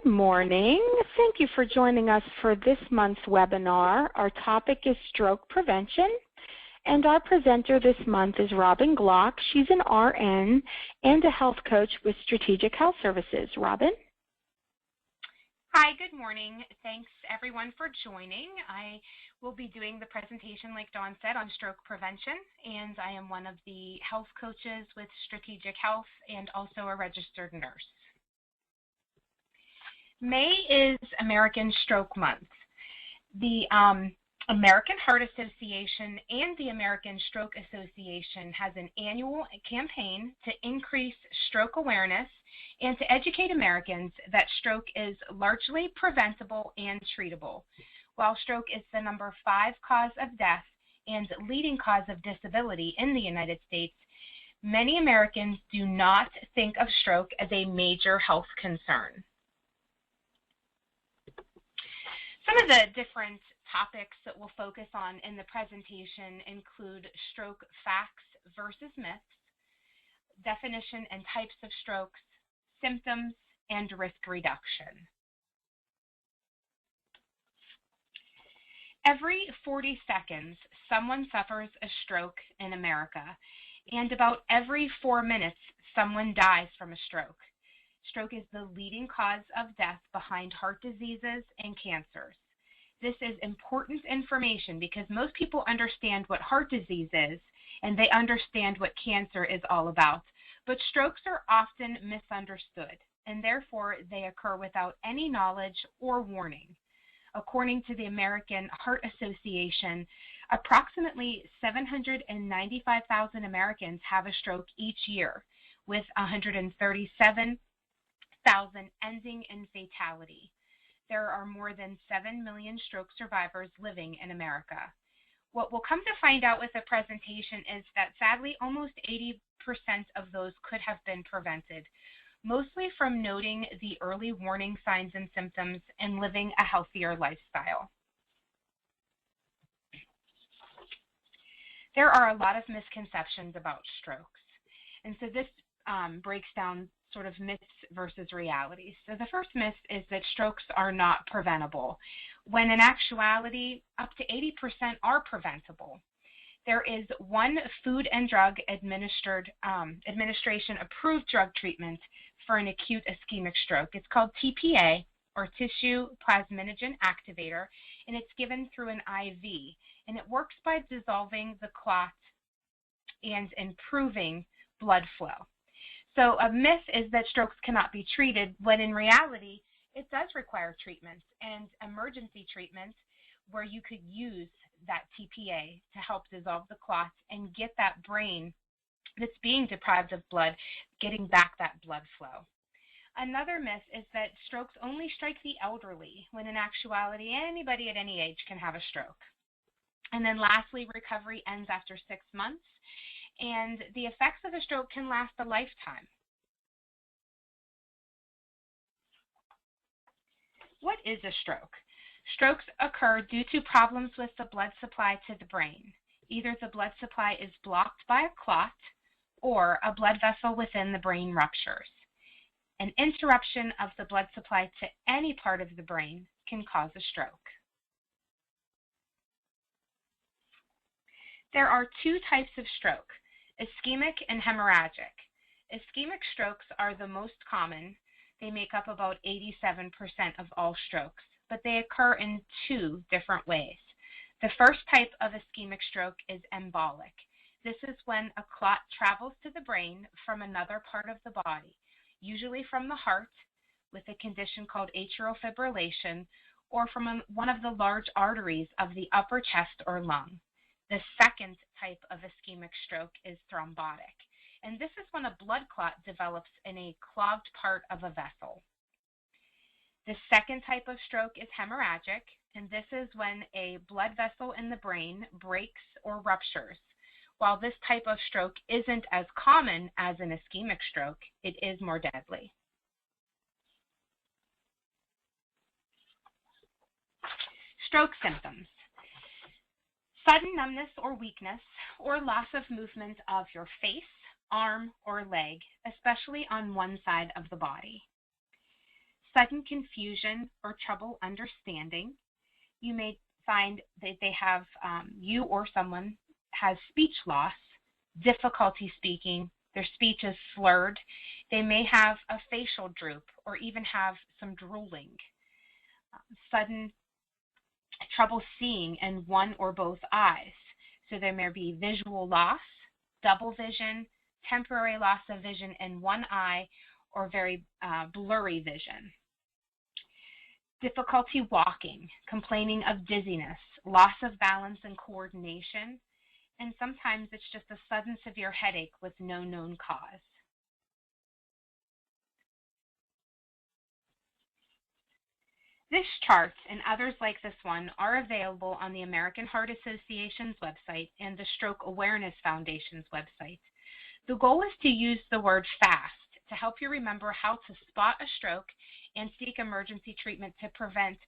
Good morning. Thank you for joining us for this month's webinar. Our topic is stroke prevention, and our presenter this month is Robin Glock. She's an RN and a health coach with Strategic Health Services. Robin? Hi, good morning. Thanks everyone for joining. I will be doing the presentation, like Dawn said, on stroke prevention, and I am one of the health coaches with Strategic Health and also a registered nurse. May is American Stroke Month. The American Heart Association and the American Stroke Association has an annual campaign to increase stroke awareness and to educate Americans that stroke is largely preventable and treatable. While stroke is the #5 cause of death and leading cause of disability in the United States, many Americans do not think of stroke as a major health concern. Some of the different topics that we'll focus on in the presentation include stroke facts versus myths, definition and types of strokes, symptoms, and risk reduction. Every 40 seconds, someone suffers a stroke in America, and about every 4 minutes, someone dies from a stroke. Stroke is the leading cause of death behind heart diseases and cancers. This is important information because most people understand what heart disease is and they understand what cancer is all about. But strokes are often misunderstood and therefore they occur without any knowledge or warning. According to the American Heart Association, approximately 795,000 Americans have a stroke each year, with 137,000 ending in fatality. There are more than 7 million stroke survivors living in America. What we'll come to find out with the presentation is that sadly almost 80% of those could have been prevented, mostly from noting the early warning signs and symptoms and living a healthier lifestyle. There are a lot of misconceptions about strokes, and so this breaks down sort of myths versus realities. So the first myth is that strokes are not preventable, when in actuality, up to 80% are preventable. There is one Food and Drug Administration approved drug treatment for an acute ischemic stroke. It's called TPA, or tissue plasminogen activator, and it's given through an IV, and it works by dissolving the clot and improving blood flow. So a myth is that strokes cannot be treated, when in reality, it does require treatments and emergency treatments where you could use that TPA to help dissolve the clots and get that brain that's being deprived of blood, getting back that blood flow. Another myth is that strokes only strike the elderly, when in actuality, anybody at any age can have a stroke. And then lastly, recovery ends after 6 months, and the effects of a stroke can last a lifetime. What is a stroke? Strokes occur due to problems with the blood supply to the brain. Either the blood supply is blocked by a clot or a blood vessel within the brain ruptures. An interruption of the blood supply to any part of the brain can cause a stroke. There are 2 types of stroke, ischemic and hemorrhagic. Ischemic strokes are the most common. They make up about 87% of all strokes, but they occur in 2 different ways. The first type of ischemic stroke is embolic. This is when a clot travels to the brain from another part of the body, usually from the heart, with a condition called atrial fibrillation, or from one of the large arteries of the upper chest or lung. The second type of ischemic stroke is thrombotic, and this is when a blood clot develops in a clogged part of a vessel. The second type of stroke is hemorrhagic, and this is when a blood vessel in the brain breaks or ruptures. While this type of stroke isn't as common as an ischemic stroke, it is more deadly. Stroke symptoms. Sudden numbness or weakness, or loss of movement of your face, arm, or leg, especially on one side of the body. sudden confusion or trouble understanding. You may find that they have, you or someone has speech loss, difficulty speaking, their speech is slurred. They may have a facial droop or even have some drooling. Sudden trouble seeing in one or both eyes. So there may be visual loss, double vision, temporary loss of vision in one eye, or very blurry vision. Difficulty walking, complaining of dizziness, loss of balance and coordination, and sometimes it's just a sudden severe headache with no known cause. This chart and others like this one are available on the American Heart Association's website and the Stroke Awareness Foundation's website. The goal is to use the word FAST to help you remember how to spot a stroke and seek emergency treatment to prevent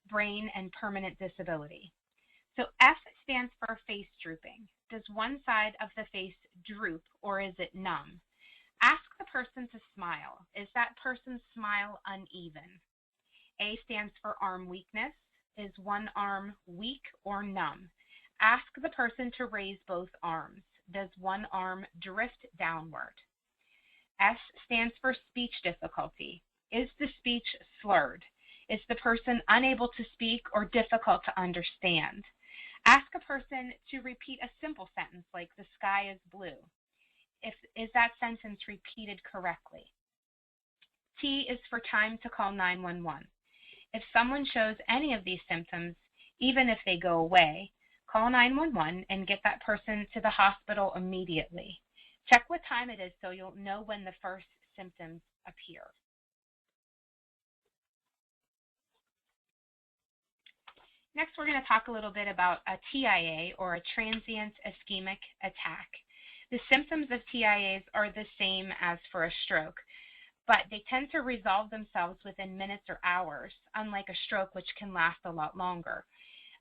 brain and permanent disability. So F stands for face drooping. Does one side of the face droop or is it numb? Ask the person to smile. Is that person's smile uneven? A stands for arm weakness. Is one arm weak or numb? Ask the person to raise both arms. Does one arm drift downward? S stands for speech difficulty. Is the speech slurred? Is the person unable to speak or difficult to understand? Ask a person to repeat a simple sentence like the sky is blue. Is that sentence repeated correctly? T is for time to call 911. If someone shows any of these symptoms, even if they go away, call 911 and get that person to the hospital immediately. Check what time it is so you'll know when the first symptoms appear. Next, we're going to talk a little bit about a TIA, or a transient ischemic attack. The symptoms of TIAs are the same as for a stroke, but they tend to resolve themselves within minutes or hours, unlike a stroke, which can last a lot longer.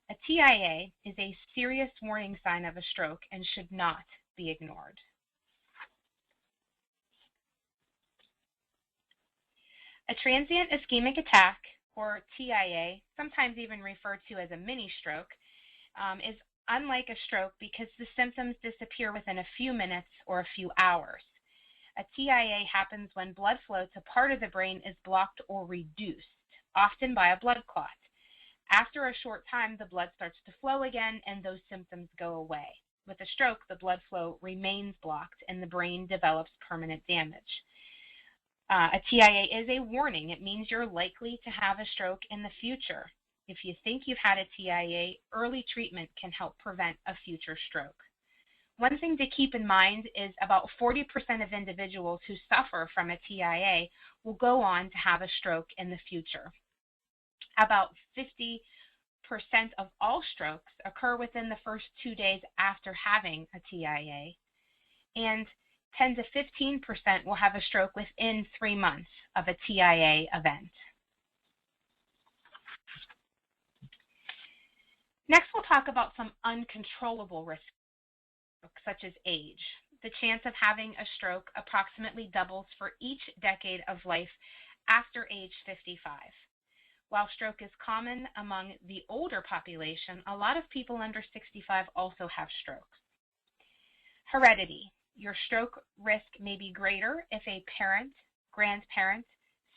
A TIA is a serious warning sign of a stroke and should not be ignored. A transient ischemic attack, or TIA, sometimes even referred to as a mini stroke, is unlike a stroke because the symptoms disappear within a few minutes or a few hours. A TIA happens when blood flow to part of the brain is blocked or reduced, often by a blood clot. After a short time, the blood starts to flow again and those symptoms go away. With a stroke, the blood flow remains blocked and the brain develops permanent damage. A TIA is a warning. It means you're likely to have a stroke in the future. If you think you've had a TIA, early treatment can help prevent a future stroke. One thing to keep in mind is about 40% of individuals who suffer from a TIA will go on to have a stroke in the future. About 50% of all strokes occur within the first 2 days after having a TIA, and 10 to 15% will have a stroke within 3 months of a TIA event. Next, we'll talk about some uncontrollable risks, such as age. The chance of having a stroke approximately doubles for each decade of life after age 55. While stroke is common among the older population, a lot of people under 65 also have strokes. Heredity. Your stroke risk may be greater if a parent, grandparent,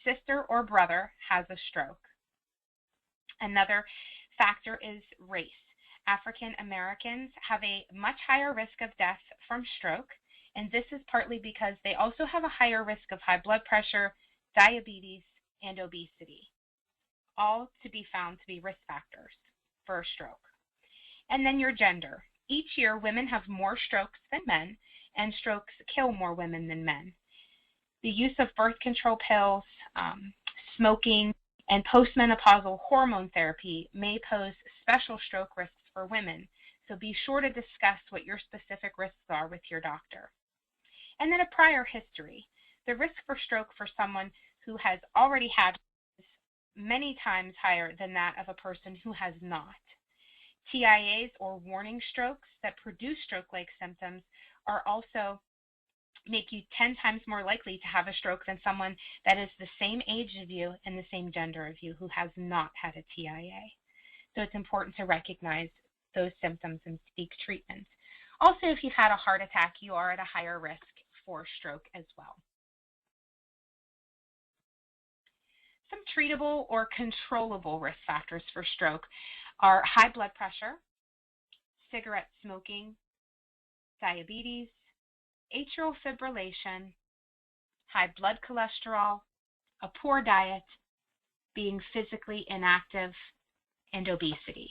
sister, or brother has a stroke. Another factor is race. African Americans have a much higher risk of death from stroke, and this is partly because they also have a higher risk of high blood pressure, diabetes, and obesity, all to be found to be risk factors for a stroke. And then your gender. Each year, women have more strokes than men, and strokes kill more women than men. The use of birth control pills, smoking, and postmenopausal hormone therapy may pose special stroke risks for women, so be sure to discuss what your specific risks are with your doctor. And then a prior history. The risk for stroke for someone who has already had is many times higher than that of a person who has not. TIAs, or warning strokes that produce stroke-like symptoms, are also make you 10 times more likely to have a stroke than someone that is the same age as you and the same gender as you who has not had a TIA. So it's important to recognize those symptoms and seek treatment. Also, if you've had a heart attack, you are at a higher risk for stroke as well. Some treatable or controllable risk factors for stroke are high blood pressure, cigarette smoking, diabetes, atrial fibrillation, high blood cholesterol, a poor diet, being physically inactive, and obesity.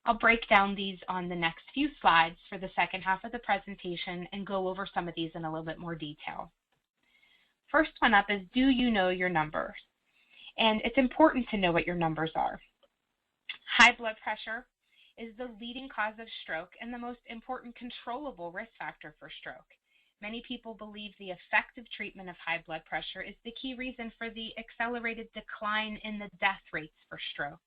I'll break down these on the next few slides for the second half of the presentation and go over some of these in a little bit more detail. First one up is, do you know your numbers? And it's important to know what your numbers are. High blood pressure is the leading cause of stroke and the most important controllable risk factor for stroke. Many people believe the effective treatment of high blood pressure is the key reason for the accelerated decline in the death rates for stroke.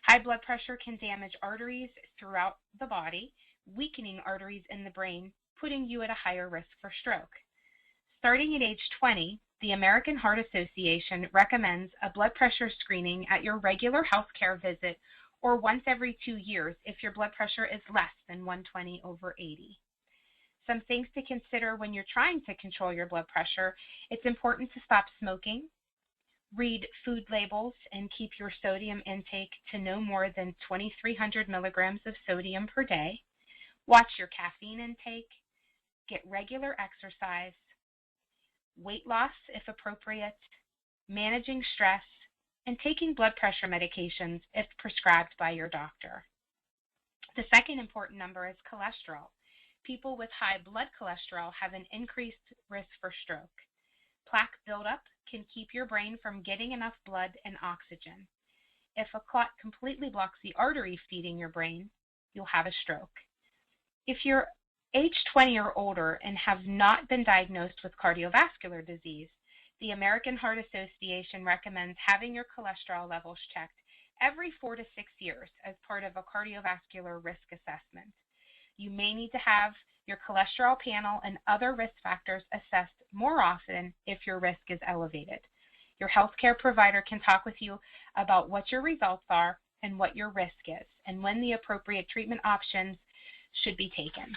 High blood pressure can damage arteries throughout the body, weakening arteries in the brain, putting you at a higher risk for stroke. Starting at age 20, the American Heart Association recommends a blood pressure screening at your regular healthcare visit or once every 2 years if your blood pressure is less than 120/80. Some things to consider when you're trying to control your blood pressure: it's important to stop smoking, read food labels, and keep your sodium intake to no more than 2,300 milligrams of sodium per day. Watch your caffeine intake, get regular exercise, weight loss if appropriate, managing stress, and taking blood pressure medications if prescribed by your doctor. The second important number is cholesterol. People with high blood cholesterol have an increased risk for stroke. Plaque buildup can keep your brain from getting enough blood and oxygen. If a clot completely blocks the artery feeding your brain, you'll have a stroke. If you're age 20 or older and have not been diagnosed with cardiovascular disease, the American Heart Association recommends having your cholesterol levels checked every 4 to 6 years as part of a cardiovascular risk assessment. You may need to have your cholesterol panel and other risk factors assessed more often if your risk is elevated. Your healthcare provider can talk with you about what your results are and what your risk is, and when the appropriate treatment options should be taken.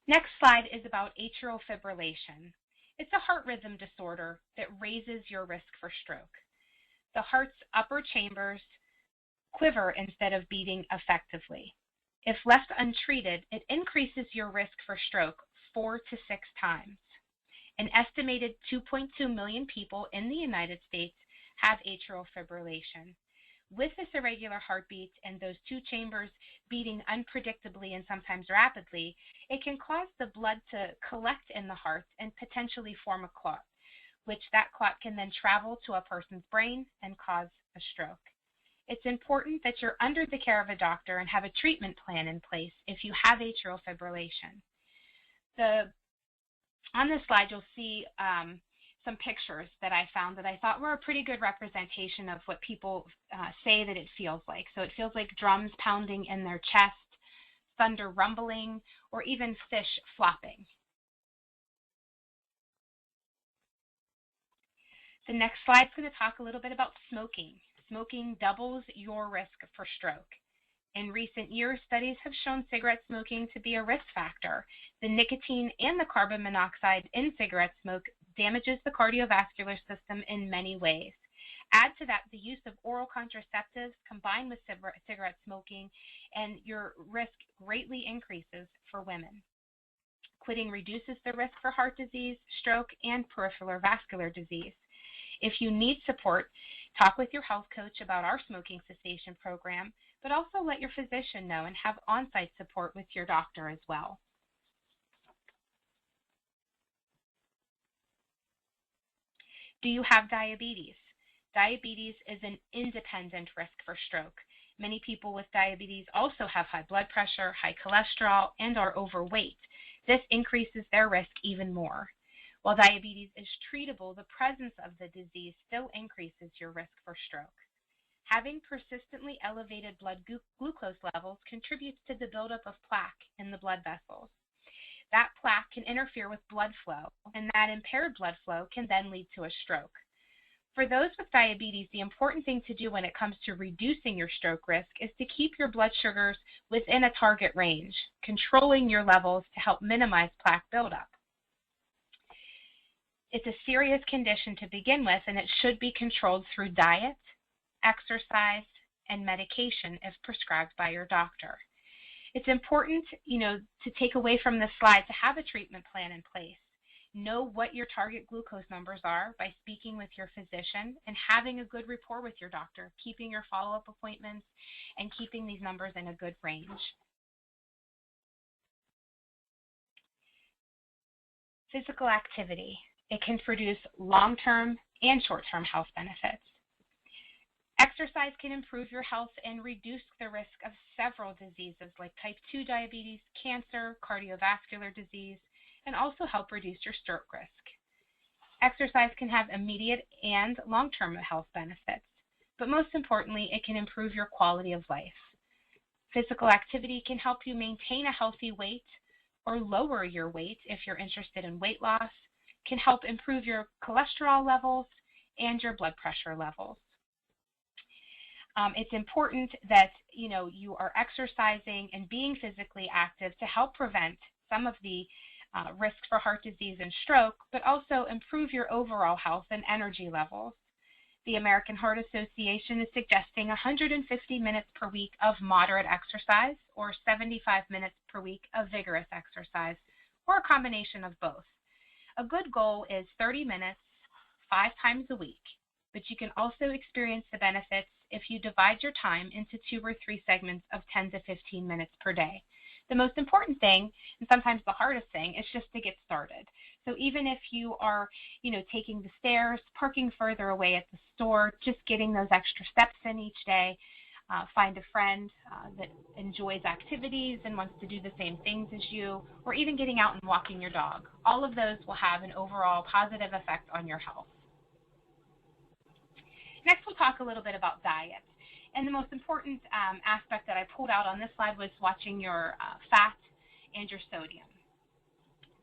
Next slide is about atrial fibrillation. It's a heart rhythm disorder that raises your risk for stroke. The heart's upper chambers quiver instead of beating effectively. If left untreated, it increases your risk for stroke 4 to 6 times. An estimated 2.2 million people in the United States have atrial fibrillation. With this irregular heartbeat and those two chambers beating unpredictably and sometimes rapidly, it can cause the blood to collect in the heart and potentially form a clot, which that clot can then travel to a person's brain and cause a stroke. It's important that you're under the care of a doctor and have a treatment plan in place if you have atrial fibrillation. On this slide, you'll see some pictures that I found that I thought were a pretty good representation of what people say that it feels like. So it feels like drums pounding in their chest, thunder rumbling, or even fish flopping. The next slide is going to talk a little bit about smoking. Smoking doubles your risk for stroke. In recent years, studies have shown cigarette smoking to be a risk factor. The nicotine and the carbon monoxide in cigarette smoke damages the cardiovascular system in many ways. Add to that the use of oral contraceptives combined with cigarette smoking, and your risk greatly increases for women. Quitting reduces the risk for heart disease, stroke, and peripheral vascular disease. If you need support, talk with your health coach about our smoking cessation program, but also let your physician know and have on-site support with your doctor as well. Do you have diabetes? Diabetes is an independent risk for stroke. Many people with diabetes also have high blood pressure, high cholesterol, and are overweight. This increases their risk even more. While diabetes is treatable, the presence of the disease still increases your risk for stroke. Having persistently elevated blood glucose levels contributes to the buildup of plaque in the blood vessels. That plaque can interfere with blood flow, and that impaired blood flow can then lead to a stroke. For those with diabetes, the important thing to do when it comes to reducing your stroke risk is to keep your blood sugars within a target range, controlling your levels to help minimize plaque buildup. It's a serious condition to begin with, and it should be controlled through diet, exercise, and medication if prescribed by your doctor. It's important, to take away from this slide to have a treatment plan in place. Know what your target glucose numbers are by speaking with your physician and having a good rapport with your doctor, keeping your follow-up appointments and keeping these numbers in a good range. Physical activity. It can produce long-term and short-term health benefits. Exercise can improve your health and reduce the risk of several diseases like type 2 diabetes, cancer, cardiovascular disease, and also help reduce your stroke risk. Exercise can have immediate and long-term health benefits, but most importantly, it can improve your quality of life. Physical activity can help you maintain a healthy weight or lower your weight if you're interested in weight loss, can help improve your cholesterol levels and your blood pressure levels. It's important that you are exercising and being physically active to help prevent some of the risk for heart disease and stroke, but also improve your overall health and energy levels. The American Heart Association is suggesting 150 minutes per week of moderate exercise or 75 minutes per week of vigorous exercise, or a combination of both. A good goal is 30 minutes 5 times a week, but you can also experience the benefits if you divide your time into 2 or 3 segments of 10 to 15 minutes per day. The most important thing, and sometimes the hardest thing, is just to get started. So even if you are, taking the stairs, parking further away at the store, just getting those extra steps in each day, find a friend that enjoys activities and wants to do the same things as you, or even getting out and walking your dog. All of those will have an overall positive effect on your health. Next, we'll talk a little bit about diet. And the most important aspect that I pulled out on this slide was watching your fat and your sodium.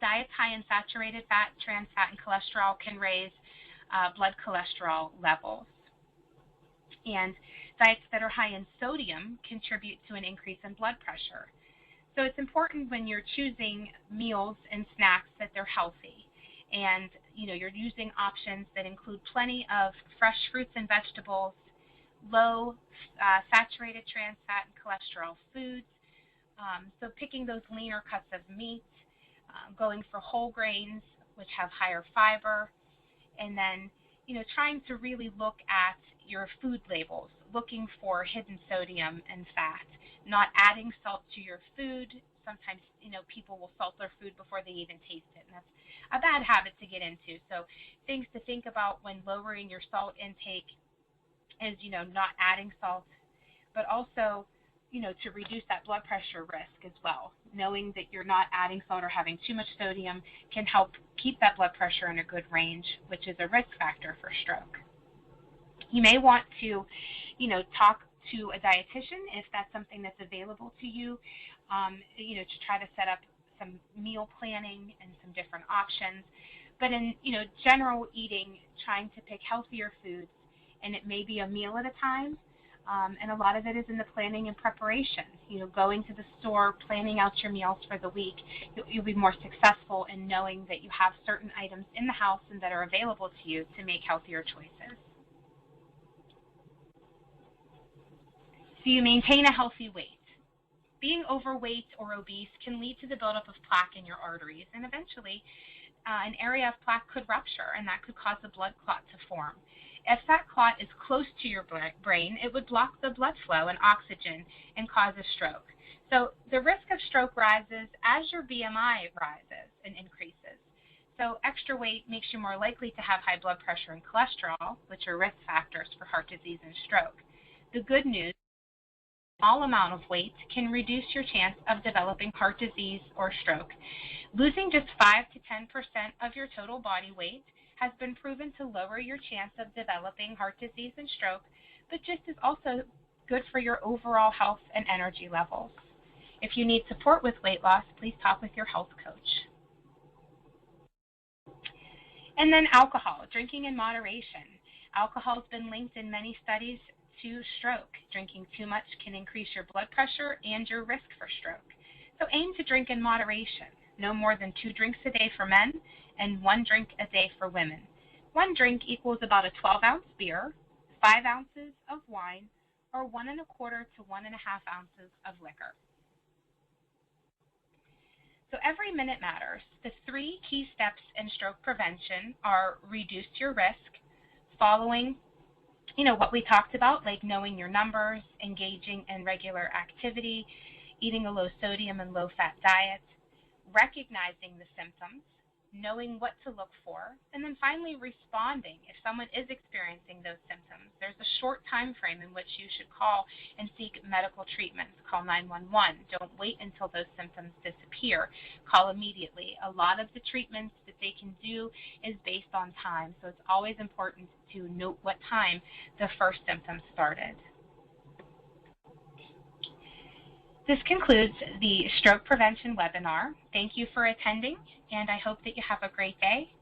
Diets high in saturated fat, trans fat, and cholesterol can raise blood cholesterol levels. And diets that are high in sodium contribute to an increase in blood pressure. So it's important when you're choosing meals and snacks that they're healthy. And you're using options that include plenty of fresh fruits and vegetables, low saturated trans fat and cholesterol foods. So picking those leaner cuts of meat, going for whole grains, which have higher fiber, and then trying to really look at your food labels, looking for hidden sodium and fat, not adding salt to your food. Sometimes people will salt their food before they even taste it, and that's a bad habit to get into. So things to think about when lowering your salt intake is not adding salt, but also to reduce that blood pressure risk as well. Knowing that you're not adding salt or having too much sodium can help keep that blood pressure in a good range, which is a risk factor for stroke. You may want to talk to a dietitian if that's something that's available to you, to try to set up some meal planning and some different options. But in general eating, trying to pick healthier foods, and it may be a meal at a time, and a lot of it is in the planning and preparation. Going to the store, planning out your meals for the week, you'll be more successful in knowing that you have certain items in the house and that are available to you to make healthier choices. So you maintain a healthy weight. Being overweight or obese can lead to the buildup of plaque in your arteries, and eventually an area of plaque could rupture, and that could cause a blood clot to form. If that clot is close to your brain, it would block the blood flow and oxygen and cause a stroke. So the risk of stroke rises as your BMI rises and increases. So extra weight makes you more likely to have high blood pressure and cholesterol, which are risk factors for heart disease and stroke. The good news, a small amount of weight can reduce your chance of developing heart disease or stroke. Losing just 5 to 10% of your total body weight has been proven to lower your chance of developing heart disease and stroke, but just is also good for your overall health and energy levels. If you need support with weight loss, please talk with your health coach. And then alcohol, drinking in moderation. Alcohol has been linked in many studies to stroke. Drinking too much can increase your blood pressure and your risk for stroke. So aim to drink in moderation. No more than 2 drinks a day for men and 1 drink a day for women. 1 drink equals about a 12-ounce beer, 5 ounces of wine, or 1 1/4 to 1 1/2 ounces of liquor. So every minute matters. The 3 key steps in stroke prevention are reduce your risk, following what we talked about, like knowing your numbers, engaging in regular activity, eating a low sodium and low fat diet, recognizing the symptoms, knowing what to look for, and then finally responding if someone is experiencing those symptoms. There's a short time frame in which you should call and seek medical treatments. Call 911. Don't wait until those symptoms disappear. Call immediately. A lot of the treatments that they can do is based on time, so it's always important to note what time the first symptoms started. This concludes the stroke prevention webinar. Thank you for attending, and I hope that you have a great day.